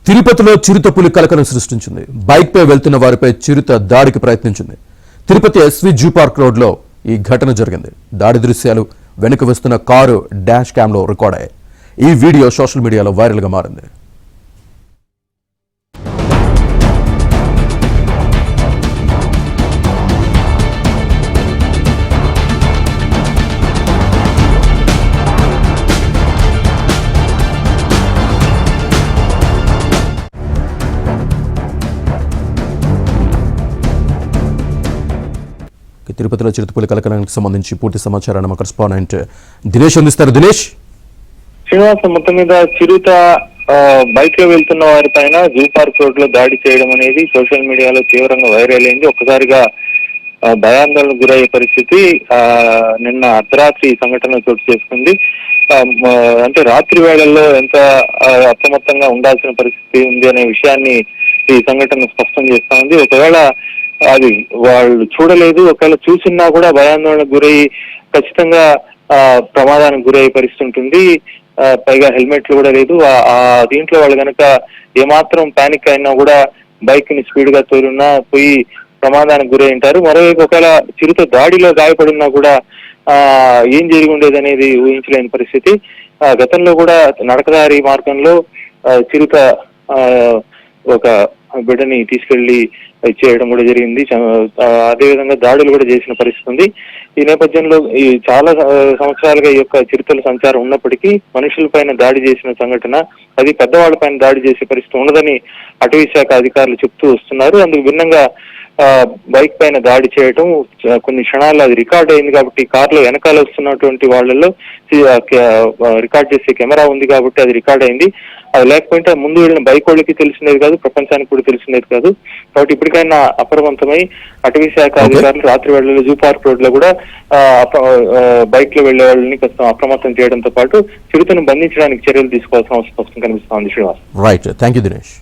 తిరుపతిలో చిరుతపులి కలకలం సృష్టించింది. బైక్ పై వెళ్తున్న వారిపై చిరుత దాడికి ప్రయత్నించింది. Tirupati SV zoo park road లో ఈ ఘటన జరిగింది. దాడి దృశ్యాలు వెనుక వస్తున్న కారు డాష్ క్యామ్ లో రికార్డ్ అయ్యాయి. ఈ వీడియో సోషల్ మీడియాలో వైరల్ గా మారింది. తిరుపతిలో చిరుతపులి కలకలానికి సంబంధించి పూర్తి సమాచారాన్ని మా కరెస్పాండెంట్ దినేష్ అందిస్తారు. దినేష్, శ్రీనివాసం, మొత్తం మీద చిరుత బైక్ లో వెళ్తున్న వారి పైన జూ పార్క్ రోడ్ లో దాడి చేయడం అనేది సోషల్ మీడియాలో తీవ్రంగా వైరల్ అయింది. ఒక్కసారిగా భయాందోళనకు గురయ్యే పరిస్థితి నిన్న అర్ధరాత్రి ఈ సంఘటన చోటు చేసుకుంది. అంటే రాత్రి వేళల్లో ఎంత అప్రమత్తంగా ఉండాల్సిన పరిస్థితి ఉంది అనే విషయాన్ని ఈ సంఘటన స్పష్టం చేస్తా ఉంది. ఒకవేళ అది వాళ్ళు చూడలేదు, ఒకవేళ చూసినా కూడా భయాందోళనకు గురయ్యి ఖచ్చితంగా ప్రమాదానికి గురయ్యే పరిస్థితి ఉంటుంది. పైగా హెల్మెట్లు కూడా లేదు. దీంట్లో వాళ్ళు కనుక ఏమాత్రం పానిక్ అయినా కూడా బైక్ ని స్పీడ్ గా తోలున్నా పోయి ప్రమాదానికి గురై ఉంటారు. మరోవైపు ఒకవేళ చిరుత దాడిలో గాయపడినా కూడా ఏం జరిగి ఉండేది అనేది ఊహించలేని పరిస్థితి. గతంలో కూడా నడకదారి మార్గంలో చిరుత ఒక బిడ్డని తీసుకెళ్లి చేయడం కూడా జరిగింది. అదేవిధంగా దాడులు కూడా చేసిన పరిస్థితి ఉంది. ఈ నేపథ్యంలో ఈ చాలా సంవత్సరాలుగా ఈ యొక్క చిరుతల సంచారం ఉన్నప్పటికీ మనుషులపైన దాడి చేసిన సంఘటన, అది పెద్దవాళ్లపైన దాడి చేసే పరిస్థితి ఉండదని అటవీ శాఖ అధికారులు చెప్తూ వస్తున్నారు. అందుకు భిన్నంగా బైక్ పైన దాడి చేయడం కొన్ని క్షణాల్లో అది రికార్డ్ అయింది కాబట్టి, కారులో వెనకాల వస్తున్నటువంటి వాళ్ళల్లో రికార్డ్ చేసే కెమెరా ఉంది కాబట్టి అది రికార్డ్ అయింది. అది లేకపోతే ముందు వెళ్ళిన బైక్ వాళ్ళకి తెలిసినది కాదు, ప్రపంచానికి కూడా తెలిసినది కాదు. కాబట్టి ఇప్పటికైనా అప్రమత్తమై అటవీ శాఖ అధికారులు రాత్రి వేళల్లో జూ పార్క్ రోడ్ లో కూడా బైక్ లో వెళ్లే వాళ్ళని కొంచెం అప్రమత్తం చేయడంతో పాటు చిరుతను బంధించడానికి చర్యలు తీసుకోవాల్సిన అవసరం కనిపిస్తోంది. Srinivas, right, thank you Dinesh.